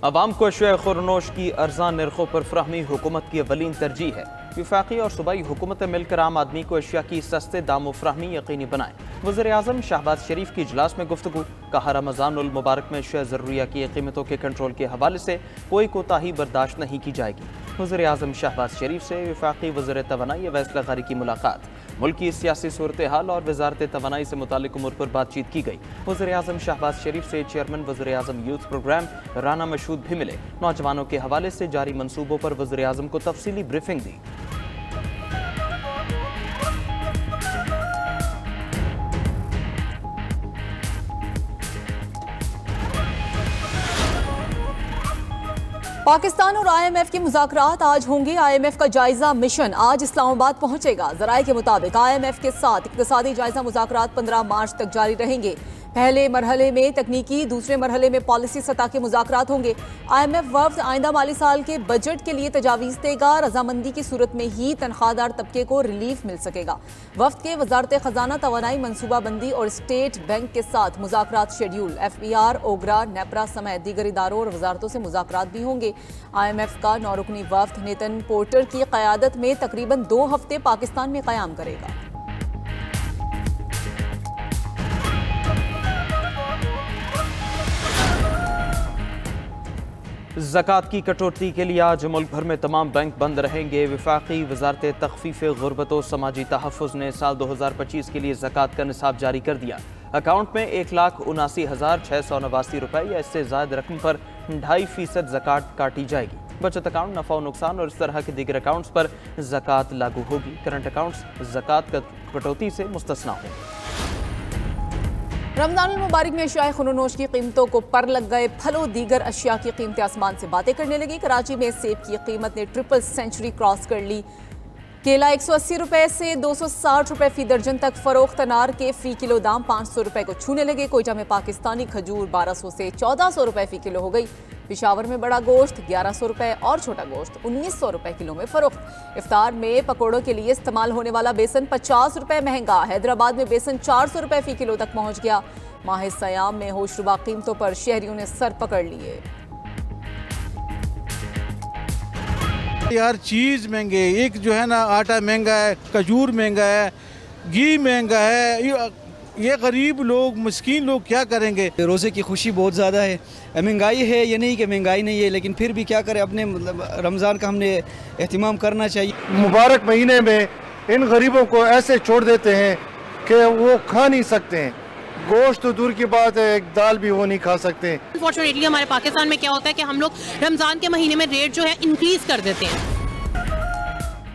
अवाम को अशिया खुरनोश की अर्ज़ान नरखों पर फराहमी हुकूमत की अवलीन तरजीह है। वफाकी और सूबाई हुकूमतें मिलकर आम आदमी को अशिया की सस्ते दामों फराहमी यकीनी बनाएं। वज़ीर-ए-आज़म शहबाज शरीफ की इजलास में गुफ्तगू। कहा, रमज़ानुल मुबारक में अशिया ज़रूरिया की कीमतों के कंट्रोल के हवाले से कोई कोताही बर्दाश्त नहीं की जाएगी। वज़ीर-ए-आज़म शहबाज शरीफ से वफाकी वज़ीर तवानाई अवैस लग़ारी की मुलाकात। मुल्क की सियासी सूरत हाल और वज़ारत तवानाई से मुतालिक उमूर पर बातचीत की गई। वज़ीर-ए-आज़म शहबाज शरीफ से चेयरमैन वज़ीर-ए-आज़म यूथ प्रोग्राम राना मशहूद भी मिले। नौजवानों के हवाले से जारी मंसूबों पर वज़ीर-ए-आज़म को तफसीली ब्रीफिंग दी। पाकिस्तान और IMF के मुज़ाकरात आज होंगे। IMF का जायजा मिशन आज इस्लामाबाद पहुंचेगा। ज़राए के मुताबिक IMF के साथ इक़्तिसादी जायजा मुज़ाकरात 15 मार्च तक जारी रहेंगे। पहले मरहले में तकनीकी, दूसरे मरहले में पॉलिसी सतह के मुज़ाकरात होंगे। IMF वफ़द आइंदा माली साल के बजट के लिए तजावीज़ देगा। रजामंदी की सूरत में ही तनख्वाहदार तबके को रिलीफ मिल सकेगा। वफ़द के वज़ारत ख़जाना, तवानाई, मनसूबाबंदी और स्टेट बैंक के साथ मुज़ाकरात शेड्यूल। FBR, ओगरा, नेपरा समेत दीगर इदारों और वजारतों से मुज़ाकरात भी होंगे। IMF का 9 रुकनी वफ़द नेतन पोर्टर की क़यादत में तकरीबन 2 हफ्ते पाकिस्तान में क़याम करेगा। ज़कात की कटौती के लिए आज मुल्क भर में तमाम बैंक बंद रहेंगे। वफाकी वज़ारत तख़फ़ीफ़ ग़ुरबत व समाजी तहफ़्फ़ुज़ ने साल 2025 के लिए ज़कात का निसाब जारी कर दिया। अकाउंट में 1,79,689 रुपये या इससे ज़ायद रकम पर 2.5% ज़कात काटी जाएगी। बचत अकाउंट, नफ़ा व नुकसान और इस तरह के दीगर अकाउंट्स पर ज़कात लागू होगी। करंट अकाउंट्स ज़कात कटौती से मुस्तस्ना होंगे। रमज़ानुल मुबारक में अशिया खुनोश की कीमतों को पर लग गए। फलों दीगर अशिया की कीमतें आसमान से बातें करने लगी। कराची में सेब की कीमत ने ट्रिपल सेंचुरी क्रॉस कर ली। केला 180 रुपये से 260 रुपये फी दर्जन तक फरोख्त। अनार के फ़ी किलो दाम 500 रुपये को छूने लगे। कोयटा में पाकिस्तानी खजूर 1200 से 1400 रुपये फ़ी किलो हो गई। पिशावर में बड़ा गोश्त 1100 रुपये और छोटा गोश्त 1900 रुपये किलो में फरोख्त। इफ्तार में पकौड़ों के लिए इस्तेमाल होने वाला बेसन 50 रुपये महंगा। हैदराबाद में बेसन 400 रुपये फ़ी किलो तक पहुँच गया। माह सयाम में होशरुबा कीमतों पर शहरियों ने सर पकड़ लिए। हर चीज़ महंगे, एक जो है ना आटा महंगा है, खजूर महंगा है, घी महंगा है। ये गरीब लोग, मस्कीन लोग क्या करेंगे। रोज़े की खुशी बहुत ज़्यादा है। महंगाई है, ये नहीं कि महंगाई नहीं है, लेकिन फिर भी क्या करें, अपने मतलब रमज़ान का हमने एहतिमाम करना चाहिए। मुबारक महीने में इन गरीबों को ऐसे छोड़ देते हैं कि वो खा नहीं सकते हैं। गोश्त तो दूर की बात है, एक दाल भी वो नहीं खा सकते। अनफॉर्चुनेटली हमारे पाकिस्तान में क्या होता है कि हम लोग रमज़ान के महीने में रेट जो है इंक्रीज कर देते हैं।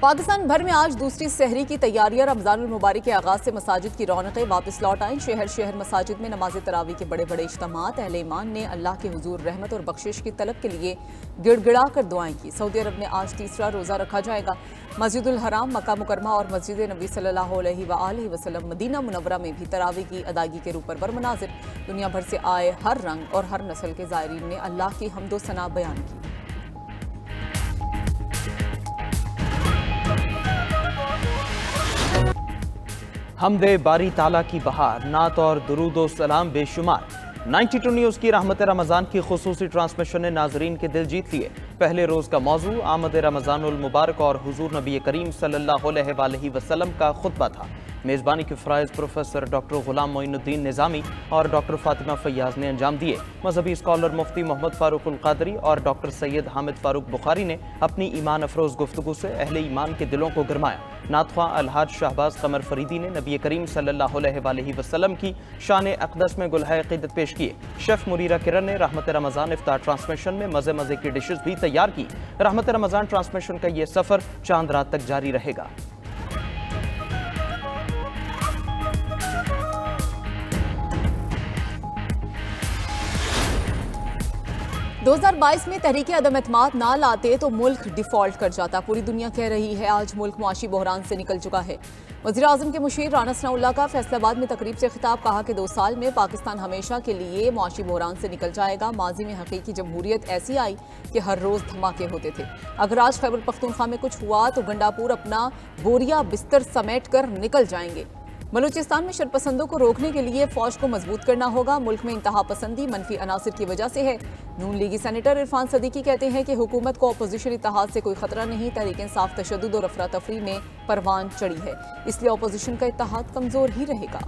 पाकिस्तान भर में आज दूसरी सहरी की तैयारियां। रमज़ानुल मुबारक के आगाज़ से मसाजिद की रौनकें वापस लौट आईं। शहर शहर मसाजिद में नमाज तरावी के बड़े बड़े इज्तिमात। अहले ईमान ने अल्लाह के हुजूर रहमत और बख्शिश की तलब के लिए गिड़गिड़ा कर दुआएं की। सऊदी अरब में आज तीसरा रोज़ा रखा जाएगा। मस्जिदुल हराम, मक्का मुकरमा और मस्जिद नबी सल्लल्लाहु अलैहि वसल्लम मदीना मुनव्वरा में भी तरावी की अदायगी के रूप पर मनाजिर। दुनिया भर से आए हर रंग और हर नस्ल के ज़ायरीन ने अल्लाह की हम्दो सना बयान की। हमदे बारी ताला की बहार, नात और दुरूदो सलाम बेशुमार। 92 न्यूज़ की रहमत रमज़ान की खुसूसी ट्रांसमिशन ने नाजरीन के दिल जीत लिए। पहले रोज़ का मौजू आमद रमज़ानुल मुबारक और हुजूर नबी करीम सल्लल्लाहु अलैहि वसल्लम का खुतबा था। मेज़बानी के फ़राइज़ प्रोफेसर डॉक्टर ग़ुलाम मोइनुद्दीन निज़ामी और डॉक्टर फ़ातिमा फ़ैयाज़ ने अंजाम दिए। मजहबी स्कॉलर मुफ्ती मोहम्मद फ़ारूक़ुल क़ादरी और डॉक्टर सैयद हामिद फ़ारूक बुखारी ने अपनी ईमान अफरोज़ गुफ्तगू से अहले ईमान के दिलों को गरमाया। नातख़्वां अलहाज शहबाज कमर फरीदी ने नबी करीम सल्लल्लाहु अलैहि वसल्लम की शान अक़दस में गुलहाए क़ीदत पेश किए। शेफ़ मुरीरा किरण ने रहमत रमज़ान इफ्तार ट्रांसमिशन में मज़े मज़े की डिशेज़ भी तैयार की। रहमत रमज़ान ट्रांसमिशन का ये सफ़र चांद रात तक जारी रहेगा। 2022 में तहरीक अदम एतमाद ना लाते तो मुल्क डिफॉल्ट कर जाता। पूरी दुनिया कह रही है आज मुल्क मुआशी बहरान से निकल चुका है। वज़ीर आज़म के मुशीर राना सनाउल्लाह का फैसलाबाद में तकरीब से खिताब। कहा कि 2 साल में पाकिस्तान हमेशा के लिए मुआशी बहरान से निकल जाएगा। माजी में हकीकी जमहूरियत ऐसी आई कि हर रोज़ धमाके होते थे। अगर आज खैबर पख्तूनख्वा में कुछ हुआ तो गंडापुर अपना बोरिया बिस्तर समेट कर निकल जाएंगे। बलूचिस्तान में शरपसंदों को रोकने के लिए फौज को मजबूत करना होगा। मुल्क में इंतहा पसंदी मनफी अनासिर की वजह से है। नून लीगी सेनेटर इरफान सदीकी कहते हैं कि हुकूमत को अपोजिशन इत्तेहाद से कोई खतरा नहीं, तहरीक इंसाफ तशद्दुद और अफरा तफरी में परवान चढ़ी है, इसलिए अपोजिशन का इत्तेहाद कमजोर ही रहेगा।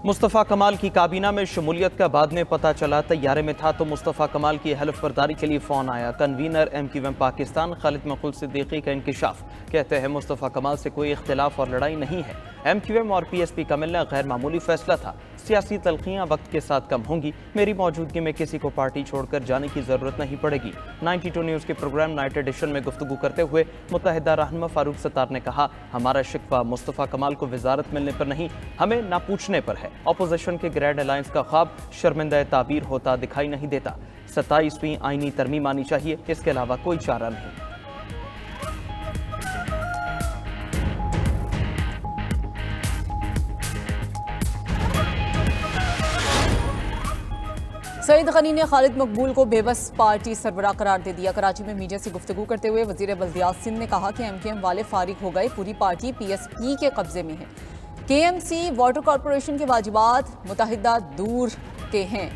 मुस्तफ़ा कमाल की काबीना में शमूलियत का बाद में पता चला। तैयारे में था तो मुस्तफ़ा कमाल की हलफ बर्दारी के लिए फ़ोन आया। कन्वीनर MQM पाकिस्तान खालिद मखूल सिद्दीकी का इंकिशाफ, कहते हैं मुस्तफ़ा कमाल से कोई इख्तिलाफ और लड़ाई नहीं है। MQM और PSP का मिलना गैर मामूली फैसला था। सियासी तलखियाँ वक्त के साथ कम होंगी। मेरी मौजूदगी में किसी को पार्टी छोड़कर जाने की ज़रूरत नहीं पड़ेगी। 92 न्यूज़ के प्रोग्राम नाइट एडिशन में गुफ्तगू करते हुए मुत्तहिदा रहनुमा फारूक सत्तार ने कहा, हमारा शिकवा मुस्तफ़ा कमाल को वजारत मिलने पर नहीं, हमें ना पूछने पर है। अपोजिशन के ग्रैंड अलायंस का ख्वाब शर्मिंदा ताबीर होता दिखाई नहीं देता। 27वीं आईनी तरमीम आनी चाहिए, इसके अलावा कोई चारा नहीं। सईद गनी ने खालिद मकबूल को बेबस पार्टी सरबराह करार दे दिया। कराची में मीडिया से गुफ्तगू करते हुए वजीर बल्दियात सिंध ने कहा कि MQM वाले फारिग हो गए, पूरी पार्टी PSP के कब्जे में है। KMC वाटर कॉरपोरेशन के वाजिबात मुतहिदा दूर के हैं।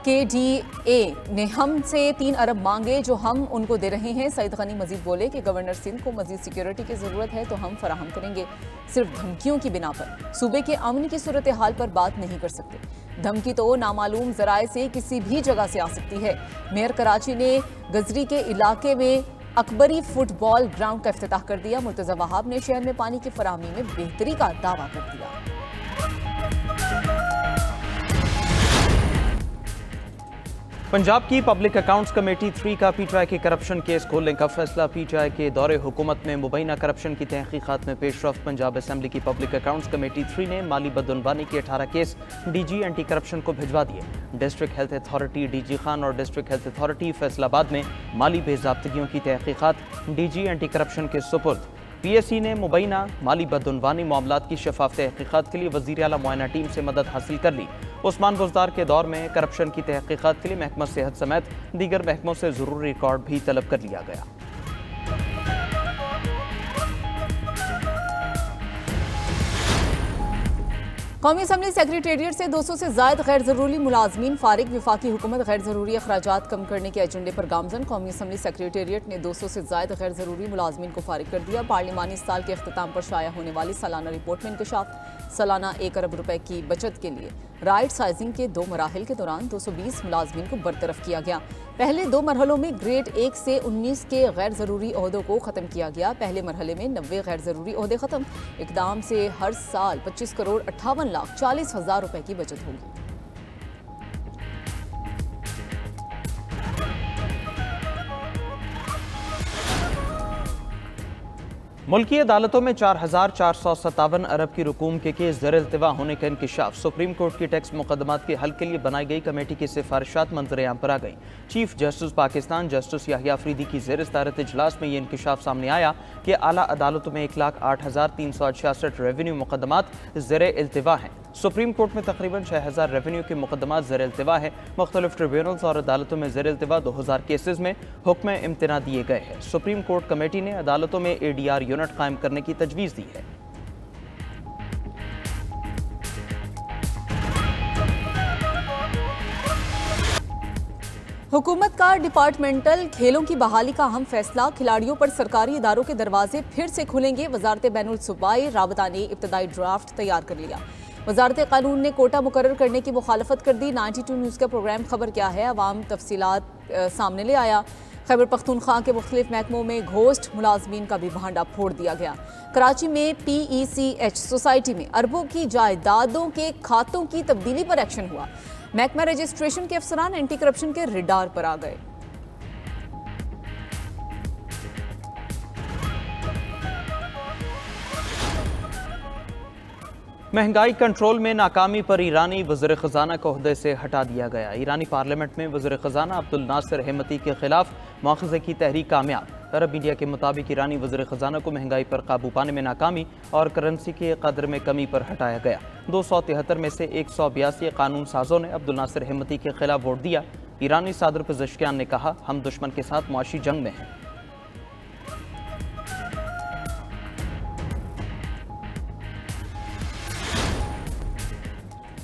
KDA ने हमसे 3 अरब मांगे जो हम उनको दे रहे हैं। सईद गनी मजीद बोले कि गवर्नर सिंध को मजीद सिक्योरिटी की ज़रूरत है तो हम फराहम करेंगे। सिर्फ धमकियों की बिना पर सूबे के अमन की सूरत हाल पर बात नहीं कर सकते। धमकी तो नामालूम ज़राए से किसी भी जगह से आ सकती है। मेयर कराची ने गजरी के इलाके में अकबरी फुटबॉल ग्राउंड का इफ्तिताह कर दिया। मुर्तज़ा वहाब ने शहर में पानी की फराहमी में बेहतरी का दावा कर दिया। पंजाब की पब्लिक अकाउंट्स कमेटी 3 का PTI के करप्शन केस खोलने का फैसला। PTI के दौरे हुकूमत में मुबैना करप्शन की तहकीकात में पेशरफ्त। पंजाब असेंबली की पब्लिक अकाउंट्स कमेटी 3 ने माली बदअनवानी के 18 केस DG एंटी करप्शन को भिजवा दिए। District health authority DG Khan और डिस्ट्रिक्ट हेल्थ अथॉरिटी फैसलाबाद में माली बेज़ाब्तगियों की तहकीकात DG एंटी करप्शन के सुपुर्द। PSC ने मुबैना माली बदअनवानी मामलात की शफाफ तहकीकात के लिए वज़ीर आला मुआयना टीम से मदद हासिल कर ली। उस्मान बुज़दार के दौर में करप्शन की तहकीकात के लिए महकमा सेहत समेत दीगर महकमों से ज़रूरी रिकॉर्ड भी तलब कर लिया गया। कौमी असम्बली सेक्रेटेरिएट से 200 से ज़ायद गैर ज़रूरी मुलाजमीन फारिग। विफाकी हुकूमत गैर ज़रूरी अखराजात कम करने के एजेंडे पर गामजन। कौमी असम्बली सेक्रेटेरिएट ने 200 से ज़ायद गैर ज़रूरी मुलाजमीन को फारिग कर दिया। पार्लिमानी साल के अख्ताम पर शाया होने वाली सालाना रिपोर्ट में इंकशाफ। सालाना 1 अरब रुपए की बचत के लिए राइट साइजिंग के 2 मराहिल के दौरान 220 मुलाजमीन को बरतरफ किया गया। पहले 2 मरहलों में ग्रेड 1 से 19 के गैर ज़रूरी ओहदों को ख़त्म किया गया। पहले मरहले में 90 गैर ज़रूरी ओहदे ख़त्म। इक़दाम से हर साल 25 करोड़ 58 लाख 40 हज़ार रुपए की बचत होगी। मुल्की अदालतों में 4,457 अरब की रकूम के केस ज़र-ए-इल्तिवा होने का इंकिशाफ। सुप्रीम कोर्ट की टैक्स मुकदमात के हल के लिए बनाई गई कमेटी की सिफारिशात मंजर-ए-आम पर आ गई। Chief justice Pakistan justice Yahya Afridi की ज़ेर-ए-सदारत इजलास में ये इंकिशाफ सामने आया कि आला अदालतों में 1,08,366 रेवेन्यू मुकदमात ज़र-ए-इल्तिवा हैं। सुप्रीम कोर्ट में तकरीबन 6,000 रेवेन्यू के मुकदमात ज़र-ए-इल्तिवा है। मुख्तलिफ ट्रिब्यूनल्स और अदालतों में ज़र-ए-इल्तिवा 2,000 केसेज में हुक्म इम्तना दिए गए हैं। सुप्रीम कोर्ट कमेटी ने अदालतों में ADR यूनिट कायम करने की तजवीज़ दी है। हुकूमत का डिपार्टमेंटल खेलों की बहाली का अहम फैसला। खिलाड़ियों पर सरकारी इदारों के दरवाजे फिर से खुलेंगे। वजारत बैनुल सूबाई राबता ने इब्तदाई ड्राफ्ट तैयार कर लिया। वजारत कानून ने कोटा मुकर्रर करने की मुखालफत कर दी। 92 न्यूज़ का प्रोग्राम खबर क्या है अवाम तफसीलात सामने ले आया। खैबर पख्तूनख्वा के मुख्तलिफ महकमों में घोस्ट मुलाजमीन का भी भांडा फोड़ दिया गया। कराची में PECH सोसाइटी में अरबों की जायदादों के खातों की तब्दीली पर एक्शन हुआ। महकमा रजिस्ट्रेशन के अफसरान एंटी करप्शन के रिडार पर आ गए। महंगाई कंट्रोल में नाकामी पर ईरानी वज़ीर ख़ज़ाना को ओहदे से हटा दिया गया। ईरानी पार्लियामेंट में वज़ीर ख़ज़ाना अब्दुल नासिर हेमती के खिलाफ मुआख़ज़े की तहरीक कामयाब। अरब मीडिया के मुताबिक ईरानी वज़ीर ख़ज़ाना को महंगाई पर काबू पाने में नाकामी और करेंसी के कदर में कमी पर हटाया गया। 273 में से 182 कानून साजों ने अब्दुल नासिर हेमती के खिलाफ वोट दिया। ईरानी सदर पेज़ेश्कियान ने कहा, हम दुश्मन के साथ मुआशी जंग में हैं।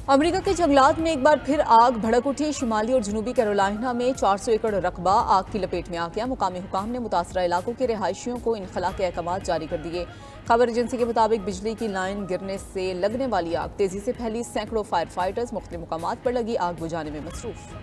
अमेरिका के जंगलात में एक बार फिर आग भड़क उठी। शुमाली और जनूबी कैरोलिना में 400 एकड़ रकबा आग की लपेट में आ गया। मुकामी हुकाम ने मुतासरा इलाकों के रिहायशियों को इनखला के अहकाम जारी कर दिए। खबर एजेंसी के मुताबिक बिजली की लाइन गिरने से लगने वाली आग तेजी से फैली। सैकड़ों फायर फाइटर्स मुख्तलिफ मुकामात पर लगी आग बुझाने में मसरूफ।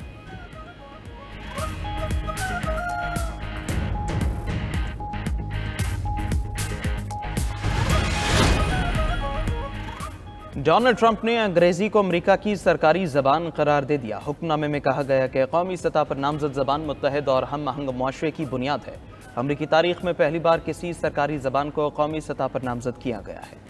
डोनाल्ड ट्रंप ने अंग्रेजी को अमेरिका की सरकारी जबान करार दे दिया। हुक्मनामे में कहा गया कि कौमी सतह पर नामजद जबान मुत्तहद और हम आहंग मुआशरे की बुनियाद है। अमेरिकी तारीख में पहली बार किसी सरकारी जबान को कौमी सतह पर नामजद किया गया है।